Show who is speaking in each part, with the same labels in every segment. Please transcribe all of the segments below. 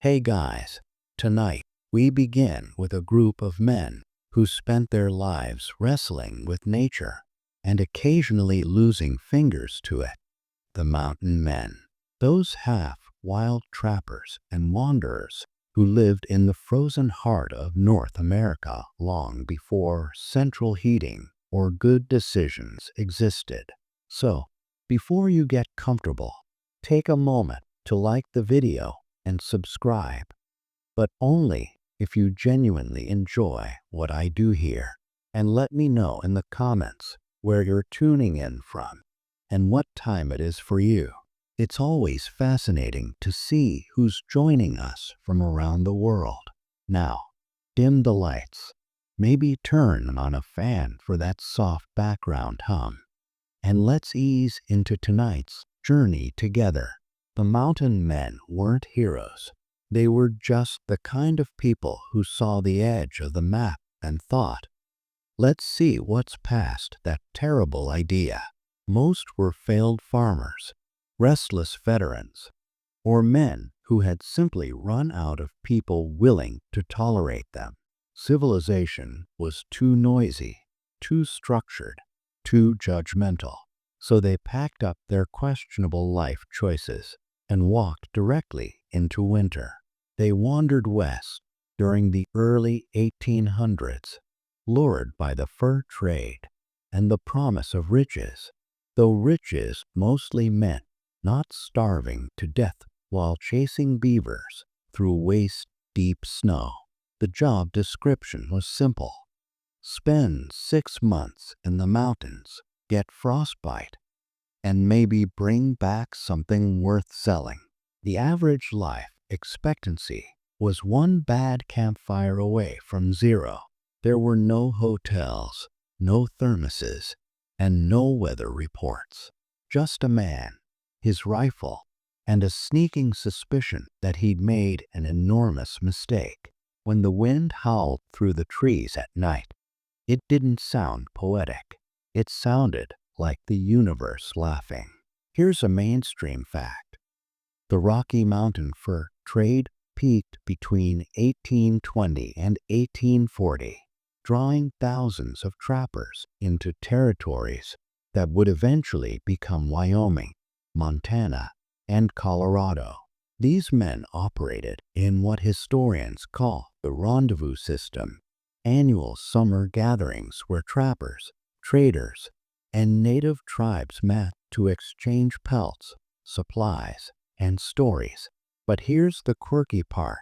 Speaker 1: Hey guys, tonight we begin with a group of men who spent their lives wrestling with nature and occasionally losing fingers to it. The mountain men, those half-wild trappers and wanderers who lived in the frozen heart of North America long before central heating or good decisions existed. So, before you get comfortable, take a moment to like the video and subscribe, but only if you genuinely enjoy what I do here. And let me know in the comments where you're tuning in from and what time it is for you. It's always fascinating to see who's joining us from around the world. Now, dim the lights. Maybe turn on a fan for that soft background hum. And let's ease into tonight's journey together. The mountain men weren't heroes. They were just the kind of people who saw the edge of the map and thought, let's see what's past that terrible idea. Most were failed farmers, restless veterans, or men who had simply run out of people willing to tolerate them. Civilization was too noisy, too structured, too judgmental, so they packed up their questionable life choices and walked directly into winter. They wandered west during the early 1800s, lured by the fur trade and the promise of riches, though riches mostly meant not starving to death while chasing beavers through waist-deep snow. The job description was simple. Spend 6 months in the mountains, get frostbite, and maybe bring back something worth selling. The average life expectancy was one bad campfire away from zero. There were no hotels, no thermoses, and no weather reports. Just a man, his rifle, and a sneaking suspicion that he'd made an enormous mistake. When the wind howled through the trees at night, it didn't sound poetic. It sounded like the universe laughing. Here's a mainstream fact. The Rocky Mountain fur trade peaked between 1820 and 1840, drawing thousands of trappers into territories that would eventually become Wyoming, Montana, and Colorado. These men operated in what historians call the rendezvous system, annual summer gatherings where trappers, traders, and native tribes met to exchange pelts, supplies, and stories. But here's the quirky part.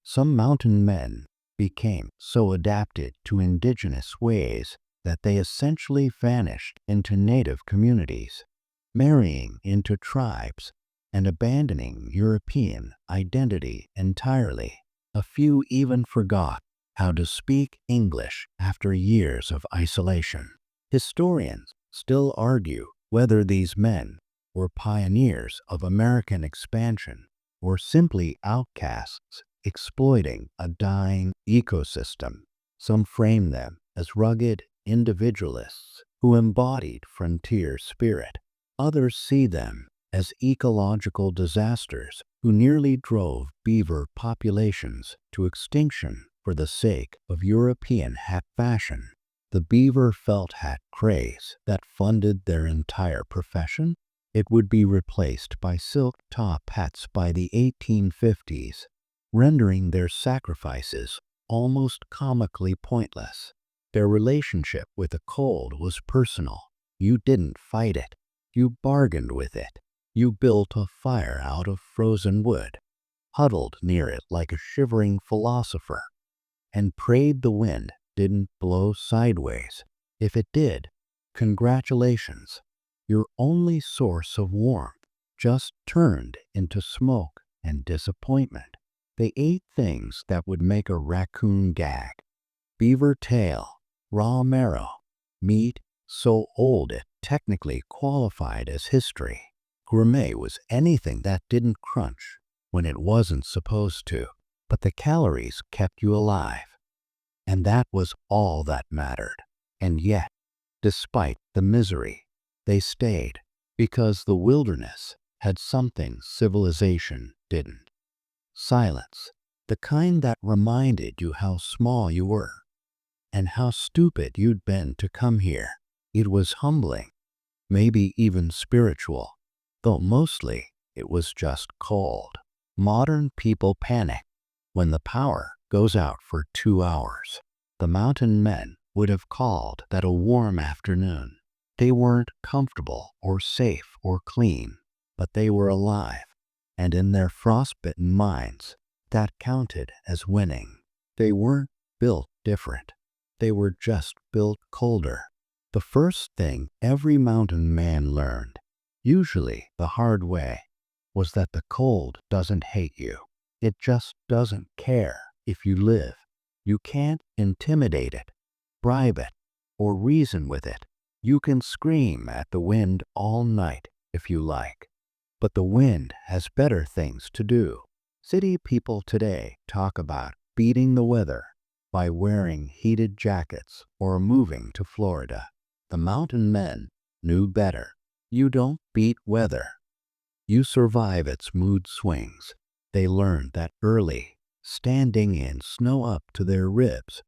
Speaker 1: Some mountain men became so adapted to indigenous ways that they essentially vanished into native communities, marrying into tribes and abandoning European identity entirely. A few even forgot how to speak English after years of isolation. Historians still argue whether these men were pioneers of American expansion or simply outcasts exploiting a dying ecosystem. Some frame them as rugged individualists who embodied frontier spirit. Others see them as ecological disasters who nearly drove beaver populations to extinction for the sake of European hat fashion. The beaver felt hat craze that funded their entire profession, it would be replaced by silk top hats by the 1850s, rendering their sacrifices almost comically pointless. Their relationship with the cold was personal. You didn't fight it. You bargained with it. You built a fire out of frozen wood, huddled near it like a shivering philosopher, and prayed the wind didn't blow sideways. If it did, congratulations. Your only source of warmth just turned into smoke and disappointment. They ate things that would make a raccoon gag. Beaver tail, raw marrow, meat so old it technically qualified as history. Gourmet was anything that didn't crunch when it wasn't supposed to, but the calories kept you alive. And that was all that mattered. And yet, despite the misery, they stayed because the wilderness had something civilization didn't. Silence. The kind that reminded you how small you were and how stupid you'd been to come here. It was humbling, maybe even spiritual, though mostly it was just cold. Modern people panic when the power goes out for 2 hours. The mountain men would have called that a warm afternoon. They weren't comfortable or safe or clean, but they were alive, and in their frostbitten minds, that counted as winning. They weren't built different. They were just built colder. The first thing every mountain man learned, usually the hard way, was that the cold doesn't hate you. It just doesn't care if you live. You can't intimidate it, bribe it, or reason with it. You can scream at the wind all night if you like, but the wind has better things to do. City people today talk about beating the weather by wearing heated jackets or moving to Florida. The mountain men knew better. You don't beat weather. You survive its mood swings. They learned that early, standing in snow up to their ribs,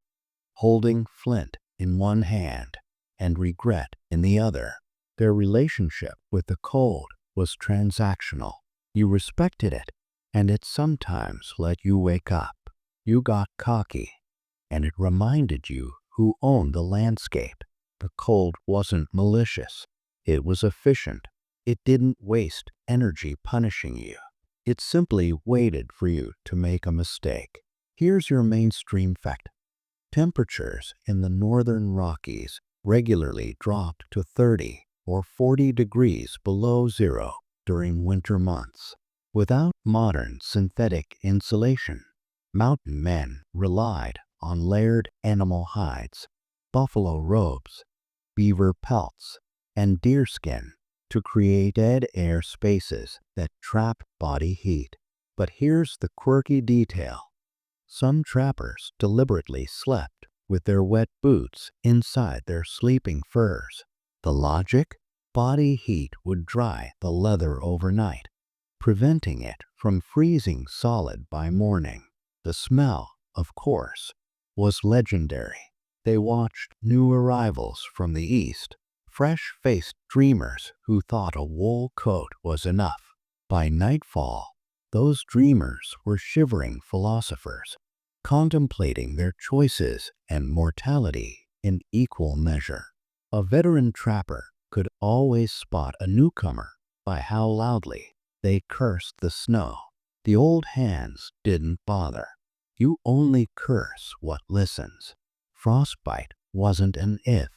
Speaker 1: holding flint in one hand and regret in the other. Their relationship with the cold was transactional. You respected it, and it sometimes let you wake up. You got cocky, and it reminded you who owned the landscape. The cold wasn't malicious. It was efficient. It didn't waste energy punishing you. It simply waited for you to make a mistake. Here's your mainstream fact. Temperatures in the northern Rockies regularly dropped to 30 or 40 degrees below zero during winter months. Without modern synthetic insulation, mountain men relied on layered animal hides, buffalo robes, beaver pelts, and deerskin to create dead air spaces that trap body heat. But here's the quirky detail. Some trappers deliberately slept with their wet boots inside their sleeping furs. The logic? Body heat would dry the leather overnight, preventing it from freezing solid by morning. The smell, of course, was legendary. They watched new arrivals from the east, fresh-faced dreamers who thought a wool coat was enough. By nightfall, those dreamers were shivering philosophers, contemplating their choices and mortality in equal measure. A veteran trapper could always spot a newcomer by how loudly they cursed the snow. The old hands didn't bother. You only curse what listens. Frostbite wasn't an if,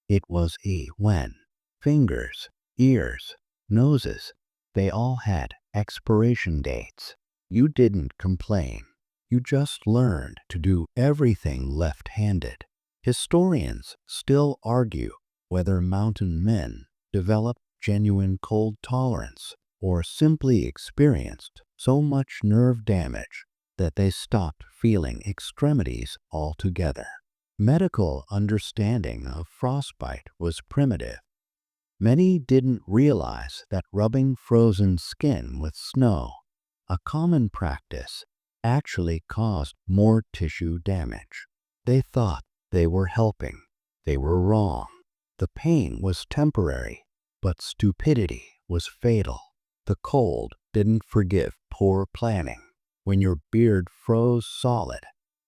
Speaker 1: it was a when. Fingers, ears, noses, they all had expiration dates. You didn't complain. You just learned to do everything left-handed. Historians still argue whether mountain men developed genuine cold tolerance or simply experienced so much nerve damage that they stopped feeling extremities altogether. Medical understanding of frostbite was primitive. Many didn't realize that rubbing frozen skin with snow, a common practice, actually caused more tissue damage. They thought they were helping. They were wrong. The pain was temporary, but stupidity was fatal. The cold didn't forgive poor planning. When your beard froze solid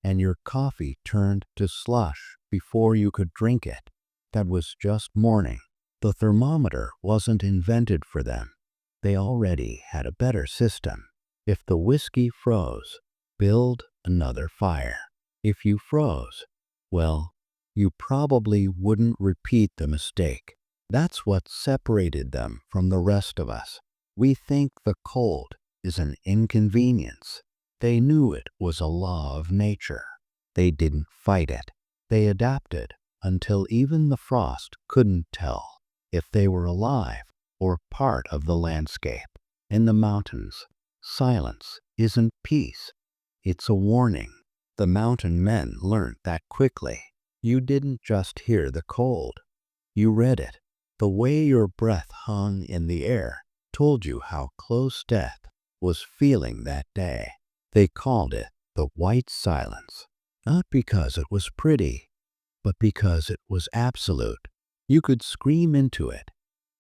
Speaker 1: and your coffee turned to slush before you could drink it, that was just morning. The thermometer wasn't invented for them. They already had a better system. If the whiskey froze, build another fire. If you froze, well, you probably wouldn't repeat the mistake. That's what separated them from the rest of us. We think the cold is an inconvenience. They knew it was a law of nature. They didn't fight it. They adapted until even the frost couldn't tell if they were alive or part of the landscape. In the mountains, silence isn't peace. It's a warning. The mountain men learned that quickly. You didn't just hear the cold. You read it. The way your breath hung in the air told you how close death was feeling that day. They called it the white silence, not because it was pretty, but because it was absolute. You could scream into it,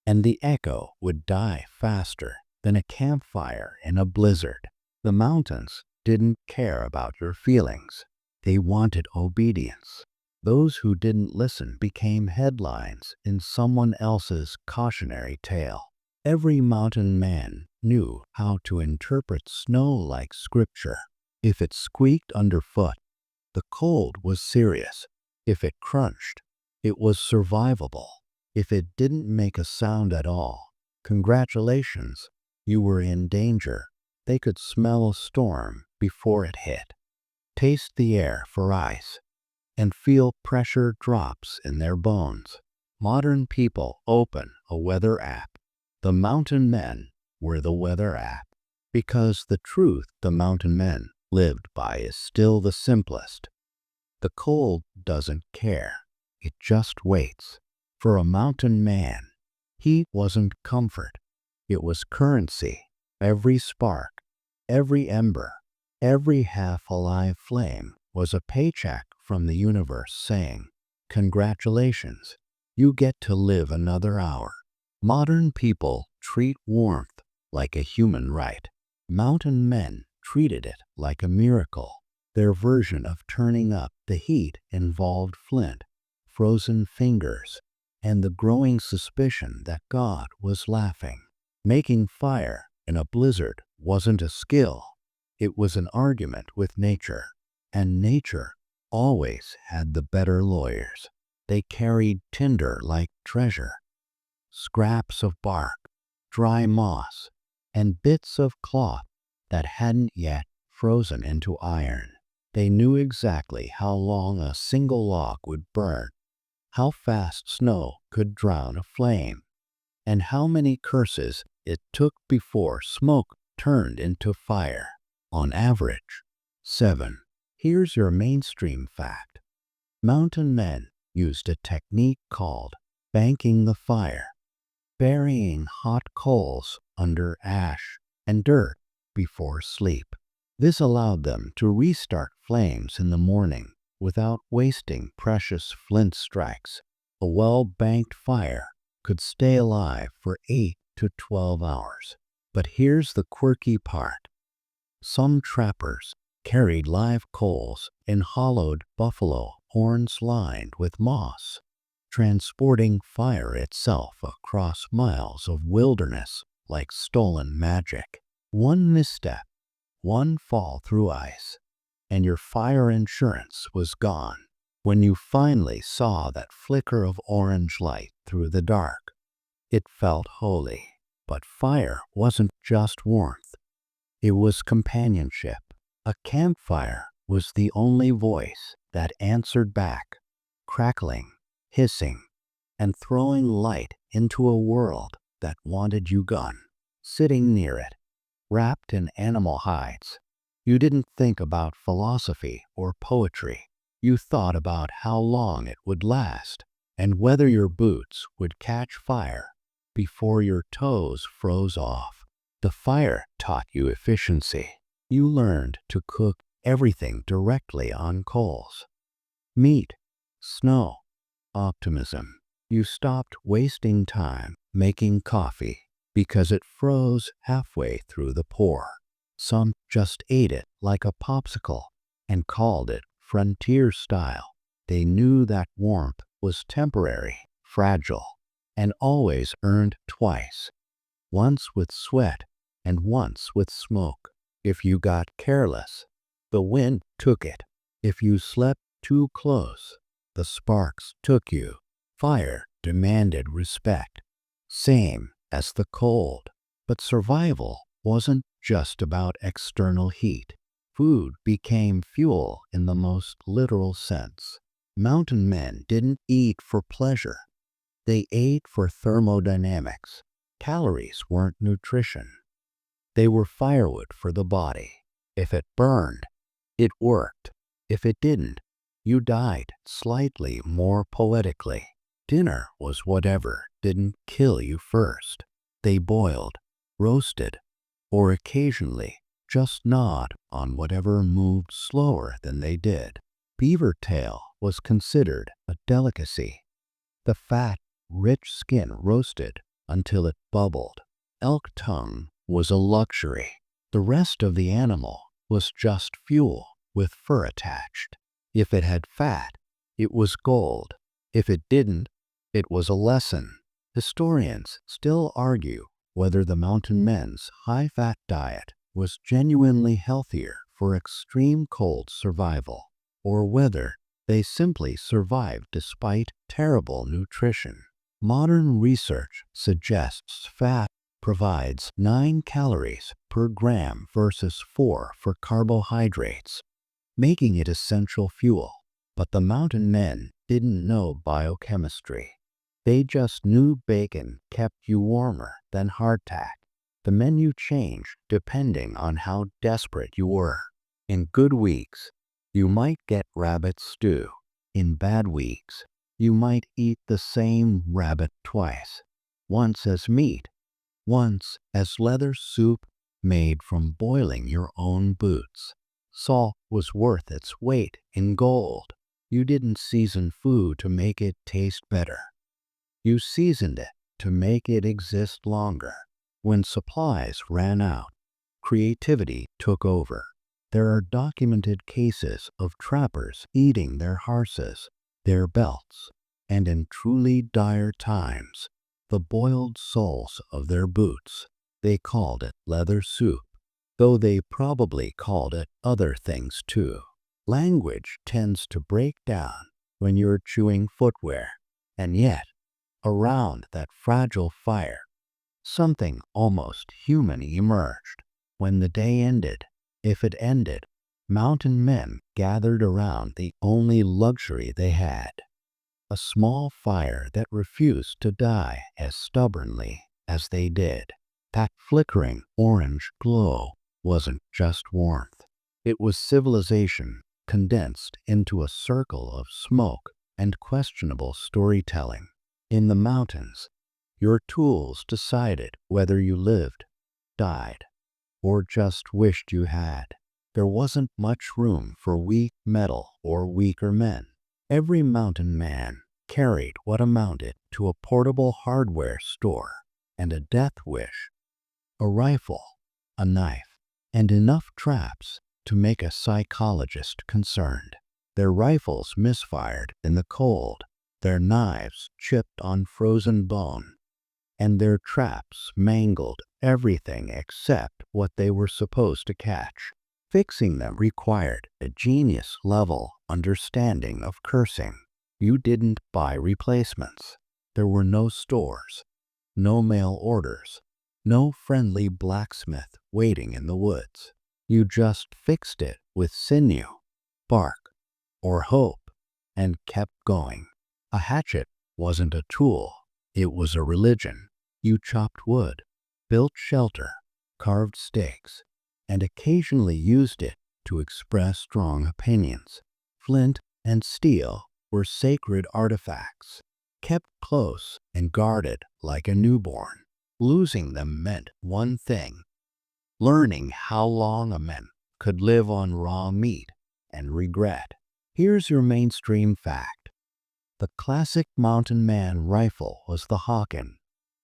Speaker 1: and the echo would die faster than a campfire in a blizzard. The mountains didn't care about your feelings. They wanted obedience. Those who didn't listen became headlines in someone else's cautionary tale. Every mountain man knew how to interpret snow like scripture. If it squeaked underfoot, the cold was serious. If it crunched, it was survivable. If it didn't make a sound at all, congratulations, you were in danger. They could smell a storm before it hit, taste the air for ice, and feel pressure drops in their bones. Modern people open a weather app. The mountain men were the weather app, because the truth the mountain men lived by is still the simplest. The cold doesn't care. It just waits. For a mountain man, heat wasn't comfort. It was currency. Every spark, every ember, every half-alive flame was a paycheck from the universe saying, "Congratulations, you get to live another hour." Modern people treat warmth like a human right. Mountain men treated it like a miracle. Their version of turning up the heat involved flint, frozen fingers, and the growing suspicion that God was laughing. Making fire in a blizzard wasn't a skill. It was an argument with nature, and nature always had the better lawyers. They carried tinder like treasure, scraps of bark, dry moss, and bits of cloth that hadn't yet frozen into iron. They knew exactly how long a single log would burn, how fast snow could drown a flame, and how many curses it took before smoke turned into fire. On average, 7. Here's your mainstream fact. Mountain men used a technique called banking the fire, burying hot coals under ash and dirt before sleep. This allowed them to restart flames in the morning without wasting precious flint strikes. A well-banked fire could stay alive for 8 to 12 hours. But here's the quirky part. Some trappers carried live coals in hollowed buffalo horns lined with moss, transporting fire itself across miles of wilderness like stolen magic. One misstep, one fall through ice, and your fire insurance was gone. When you finally saw that flicker of orange light through the dark, it felt holy. But fire wasn't just warmth. It was companionship. A campfire was the only voice that answered back, crackling, hissing, and throwing light into a world that wanted you gone. Sitting near it, wrapped in animal hides, you didn't think about philosophy or poetry. You thought about how long it would last and whether your boots would catch fire before your toes froze off. The fire taught you efficiency. You learned to cook everything directly on coals. Meat, snow, optimism. You stopped wasting time making coffee because it froze halfway through the pour. Some just ate it like a popsicle and called it frontier style. They knew that warmth was temporary, fragile, and always earned twice. Once with sweat and once with smoke. If you got careless, the wind took it. If you slept too close, the sparks took you. Fire demanded respect, same as the cold. But survival wasn't just about external heat. Food became fuel in the most literal sense. Mountain men didn't eat for pleasure. They ate for thermodynamics. Calories weren't nutrition. They were firewood for the body. If it burned, it worked. If it didn't, you died slightly more poetically. Dinner was whatever didn't kill you first. They boiled, roasted, or occasionally just nod on whatever moved slower than they did. Beaver tail was considered a delicacy. The fat, rich skin roasted until it bubbled. Elk tongue was a luxury. The rest of the animal was just fuel with fur attached. If it had fat, it was gold. If it didn't, it was a lesson. Historians still argue whether the mountain men's high-fat diet was genuinely healthier for extreme cold survival, or whether they simply survived despite terrible nutrition. Modern research suggests fat provides 9 calories per gram versus 4 for carbohydrates, making it essential fuel. But the mountain men didn't know biochemistry. They just knew bacon kept you warmer than hardtack. The menu changed depending on how desperate you were. In good weeks, you might get rabbit stew. In bad weeks, you might eat the same rabbit twice. Once as meat, once as leather soup made from boiling your own boots. Salt was worth its weight in gold. You didn't season food to make it taste better. You seasoned it to make it exist longer. When supplies ran out, creativity took over. There are documented cases of trappers eating their horses, their belts, and in truly dire times, the boiled soles of their boots. They called it leather soup, though they probably called it other things too. Language tends to break down when you're chewing footwear, and yet, around that fragile fire, something almost human emerged. When the day ended, if it ended, mountain men gathered around the only luxury they had, a small fire that refused to die as stubbornly as they did. That flickering orange glow wasn't just warmth. It was civilization condensed into a circle of smoke and questionable storytelling. In the mountains, your tools decided whether you lived, died, or just wished you had. There wasn't much room for weak metal or weaker men. Every mountain man carried what amounted to a portable hardware store and a death wish, a rifle, a knife, and enough traps to make a psychologist concerned. Their rifles misfired in the cold, their knives chipped on frozen bone, and their traps mangled everything except what they were supposed to catch. Fixing them required a genius-level understanding of cursing. You didn't buy replacements. There were no stores, no mail orders, no friendly blacksmith waiting in the woods. You just fixed it with sinew, bark, or hope, and kept going. A hatchet wasn't a tool, it was a religion. You chopped wood, built shelter, carved stakes, and occasionally used it to express strong opinions. Flint and steel were sacred artifacts, kept close and guarded like a newborn. Losing them meant one thing: learning how long a man could live on raw meat and regret. Here's your mainstream fact. The classic mountain man rifle was the Hawken,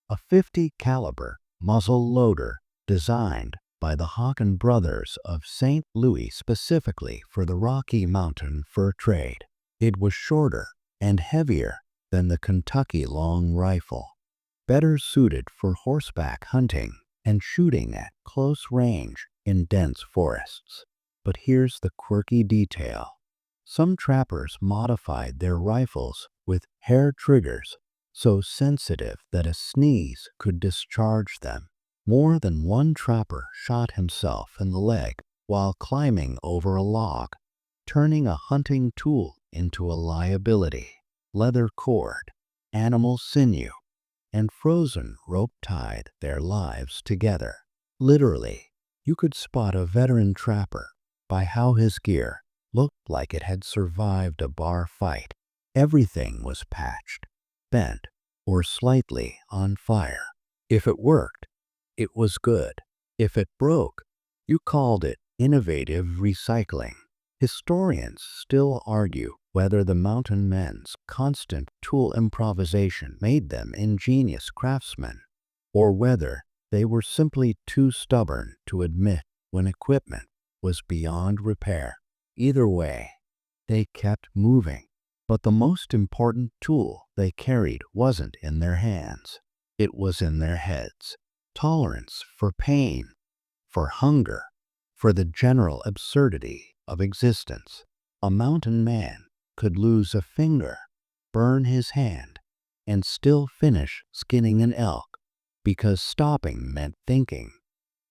Speaker 1: a 50 caliber muzzle loader designed by the Hawken brothers of St. Louis specifically for the Rocky Mountain fur trade. It was shorter and heavier than the Kentucky long rifle, better suited for horseback hunting and shooting at close range in dense forests. But here's the quirky detail. Some trappers modified their rifles with hair triggers so sensitive that a sneeze could discharge them. More than one trapper shot himself in the leg while climbing over a log, turning a hunting tool into a liability. Leather cord, animal sinew, and frozen rope tied their lives together. Literally, you could spot a veteran trapper by how his gear looked like it had survived a bar fight. Everything was patched, bent, or slightly on fire. If it worked, it was good. If it broke, You called it innovative recycling. Historians still argue whether the mountain men's constant tool improvisation made them ingenious craftsmen, or whether they were simply too stubborn to admit when equipment was beyond repair. Either way, they kept moving. But the most important tool they carried wasn't in their hands. It was in their heads. Tolerance for pain, for hunger, for the general absurdity of existence. A mountain man could lose a finger, burn his hand, and still finish skinning an elk because stopping meant thinking,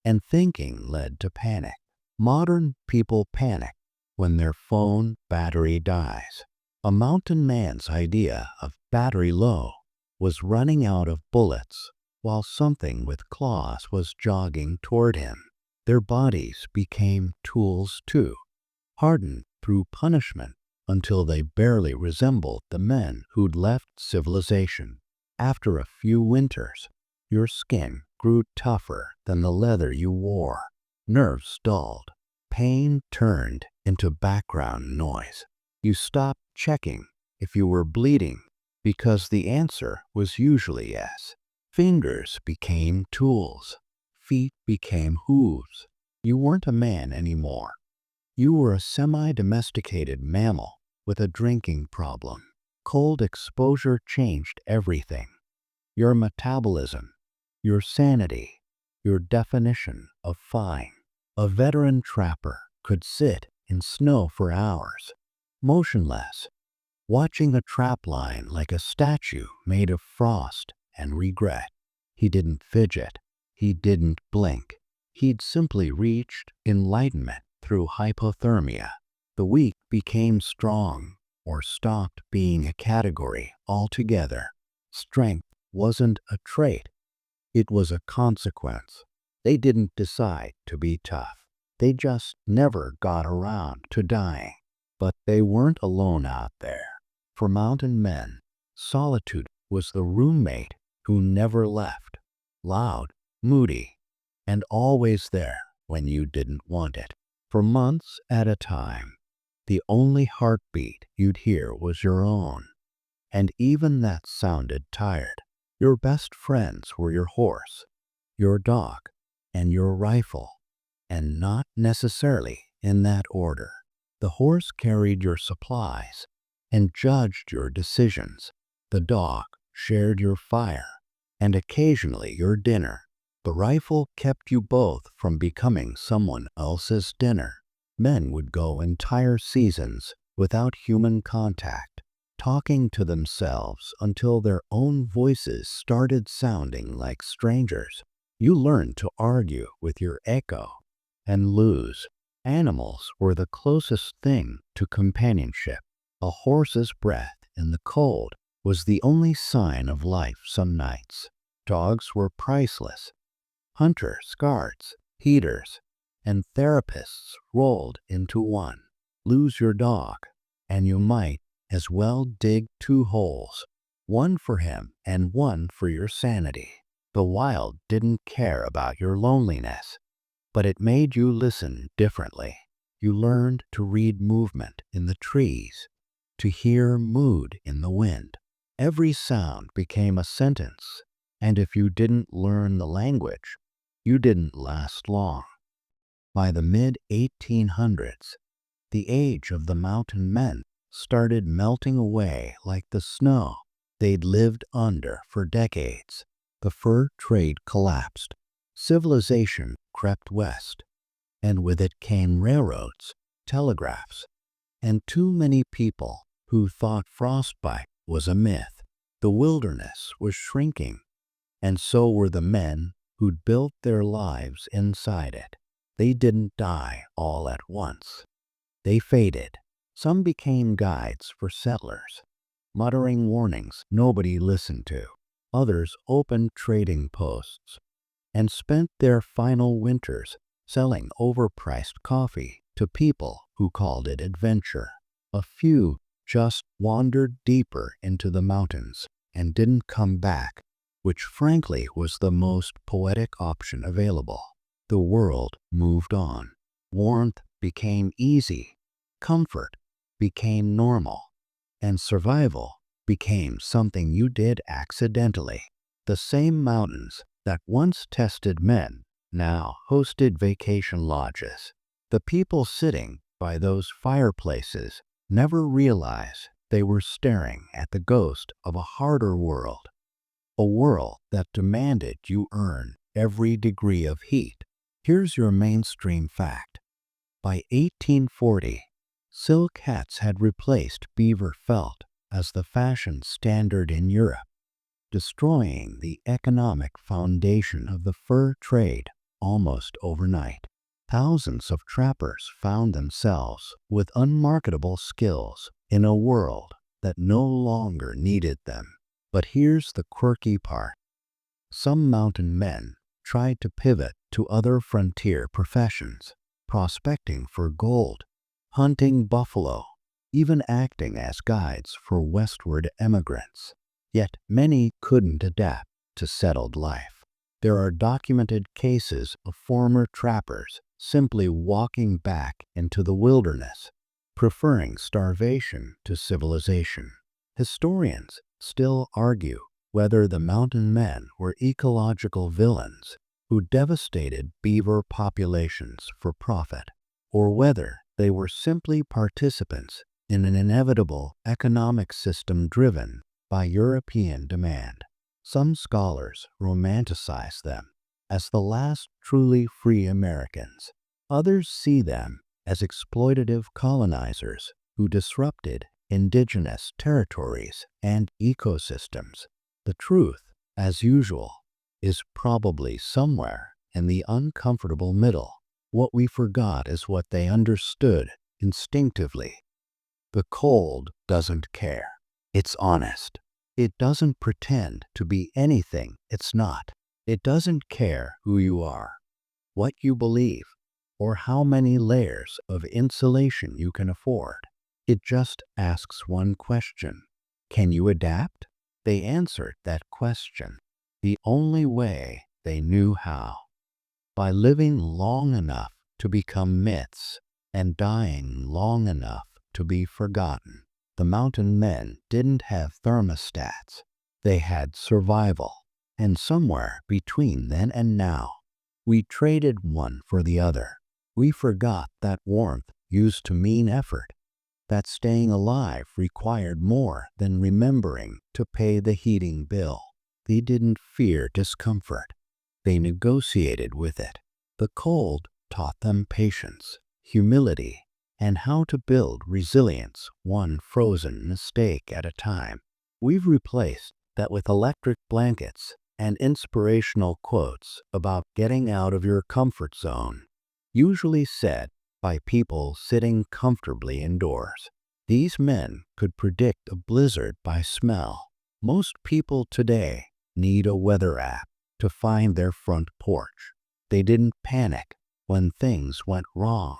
Speaker 1: and thinking led to panic. Modern people panic when their phone battery dies. A mountain man's idea of battery low was running out of bullets while something with claws was jogging toward him. Their bodies became tools too, hardened through punishment until they barely resembled the men who'd left civilization. After a few winters, your skin grew tougher than the leather you wore. Nerves dulled. Pain turned into background noise. You stopped checking if you were bleeding because the answer was usually yes. Fingers became tools. Feet became hooves. You weren't a man anymore. You were a semi-domesticated mammal with a drinking problem. Cold exposure changed everything. Your metabolism, your sanity, your definition of fine. A veteran trapper could sit in snow for hours, motionless, watching a trap line like a statue made of frost and regret. He didn't fidget. He didn't blink. He'd simply reached enlightenment through hypothermia. The weak became strong or stopped being a category altogether. Strength wasn't a trait. It was a consequence. They didn't decide to be tough. They just never got around to dying. But they weren't alone out there. For mountain men, solitude was the roommate who never left. Loud, moody, and always there when you didn't want it. For months at a time, the only heartbeat you'd hear was your own. And even that sounded tired. Your best friends were your horse, your dog, and your rifle, and not necessarily in that order. The horse carried your supplies and judged your decisions. The dog shared your fire and occasionally your dinner. The rifle kept you both from becoming someone else's dinner. Men would go entire seasons without human contact, talking to themselves until their own voices started sounding like strangers. You learned to argue with your echo and lose. Animals were the closest thing to companionship. A horse's breath in the cold was the only sign of life some nights. Dogs were priceless. Hunters, guards, heaters, and therapists rolled into one. Lose your dog, and you might as well dig two holes, one for him and one for your sanity. The wild didn't care about your loneliness, but it made you listen differently. You learned to read movement in the trees, to hear mood in the wind. Every sound became a sentence, and if you didn't learn the language, you didn't last long. By the mid-1800s, the age of the mountain men started melting away like the snow they'd lived under for decades. The fur trade collapsed. Civilization crept west, and with it came railroads, telegraphs, and too many people who thought frostbite was a myth. The wilderness was shrinking, and so were the men who'd built their lives inside it. They didn't die all at once. They faded. Some became guides for settlers, muttering warnings nobody listened to. Others opened trading posts and spent their final winters selling overpriced coffee to people who called it adventure. A few just wandered deeper into the mountains and didn't come back, which frankly was the most poetic option available. the world moved on. Warmth became easy, comfort became normal, and survival became something you did accidentally. The same mountains that once tested men now hosted vacation lodges. The people sitting by those fireplaces never realized they were staring at the ghost of a harder world, a world that demanded you earn every degree of heat. Here's your mainstream fact. By 1840, silk hats had replaced beaver felt as the fashion standard in Europe, destroying the economic foundation of the fur trade almost overnight. Thousands of trappers found themselves with unmarketable skills in a world that no longer needed them. But here's the quirky part. Some mountain men tried to pivot to other frontier professions, prospecting for gold, hunting buffalo, even acting as guides for westward emigrants. Yet many couldn't adapt to settled life. There are documented cases of former trappers simply walking back into the wilderness, preferring starvation to civilization. Historians still argue whether the mountain men were ecological villains who devastated beaver populations for profit, or whether they were simply participants in an inevitable economic system driven by European demand. Some scholars romanticize them as the last truly free Americans. Others see them as exploitative colonizers who disrupted indigenous territories and ecosystems. The truth, as usual, is probably somewhere in the uncomfortable middle. What we forgot is what they understood instinctively. The cold doesn't care. It's honest. It doesn't pretend to be anything it's not. It doesn't care who you are, what you believe, or how many layers of insulation you can afford. It just asks one question. Can you adapt? They answered that question the only way they knew how. By living long enough to become myths and dying long enough to be forgotten. The mountain men didn't have thermostats. They had survival. And somewhere between then and now, we traded one for the other. We forgot that warmth used to mean effort, that staying alive required more than remembering to pay the heating bill. They didn't fear discomfort. They negotiated with it. The cold taught them patience, humility, and how to build resilience one frozen mistake at a time. We've replaced that with electric blankets and inspirational quotes about getting out of your comfort zone, usually said by people sitting comfortably indoors. These men could predict a blizzard by smell. Most people today need a weather app to find their front porch. They didn't panic when things went wrong,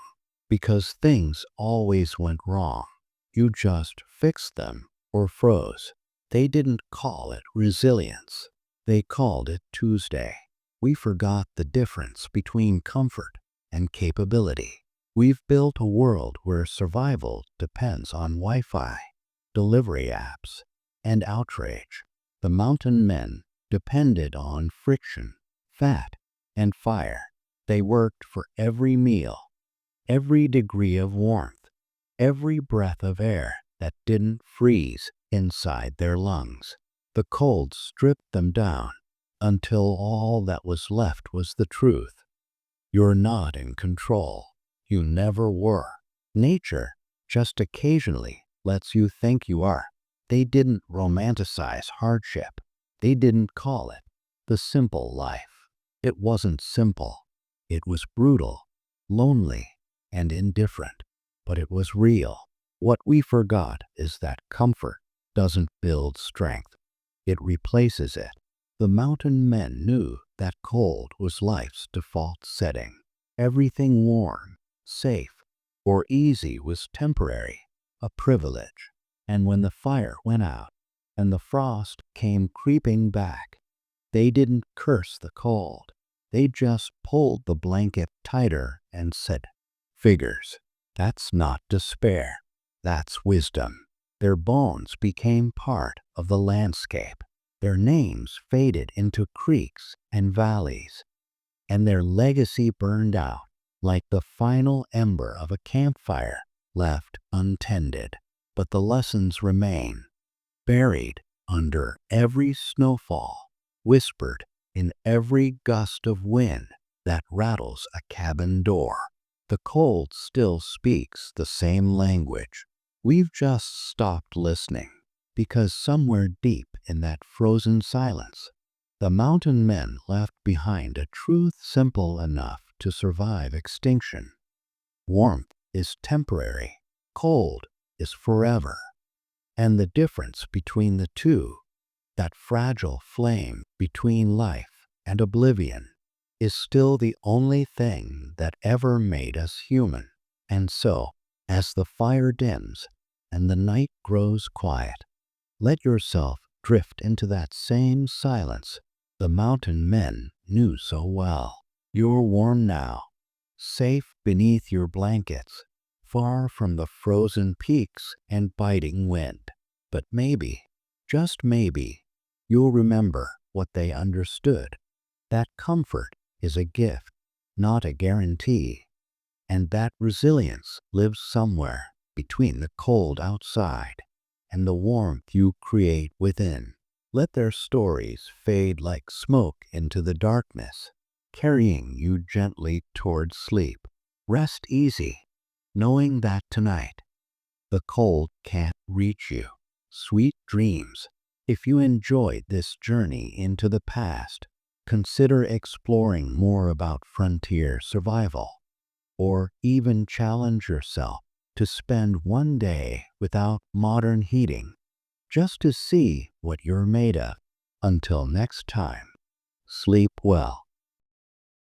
Speaker 1: because things always went wrong. You just fixed them or froze. They didn't call it resilience. They called it Tuesday. We forgot the difference between comfort and capability. We've built a world where survival depends on Wi-Fi, delivery apps, and outrage. The mountain men depended on friction, fat, and fire. They worked for every meal, every degree of warmth, every breath of air that didn't freeze inside their lungs. The cold stripped them down until all that was left was the truth. You're not in control. You never were. Nature just occasionally lets you think you are. They didn't romanticize hardship. They didn't call it the simple life. It wasn't simple. It was brutal, lonely, and indifferent. But it was real. What we forgot is that comfort doesn't build strength. It replaces it. The mountain men knew that cold was life's default setting. Everything warm, safe, or easy was temporary, a privilege. And when the fire went out and the frost came creeping back, they didn't curse the cold. They just pulled the blanket tighter and said, "Figures, that's not despair. That's wisdom." Their bones became part of the landscape. Their names faded into creeks and valleys, and their legacy burned out like the final ember of a campfire left untended. But the lessons remain, buried under every snowfall, whispered in every gust of wind that rattles a cabin door. The cold still speaks the same language. We've just stopped listening because somewhere deep in that frozen silence, the mountain men left behind a truth simple enough to survive extinction. Warmth is temporary, cold is forever. And the difference between the two, that fragile flame between life and oblivion, is still the only thing that ever made us human. And so, as the fire dims and the night grows quiet, let yourself drift into that same silence the mountain men knew so well. You're warm now, safe beneath your blankets, far from the frozen peaks and biting wind. But maybe, just maybe, you'll remember what they understood. That comfort is a gift, not a guarantee, and that resilience lives somewhere between the cold outside and the warmth you create within. Let their stories fade like smoke into the darkness, carrying you gently toward sleep. Rest easy, knowing that tonight the cold can't reach you. Sweet dreams. If you enjoyed this journey into the past, consider exploring more about frontier survival, or even challenge yourself to spend one day without modern heating, just to see what you're made of. Until next time, sleep well.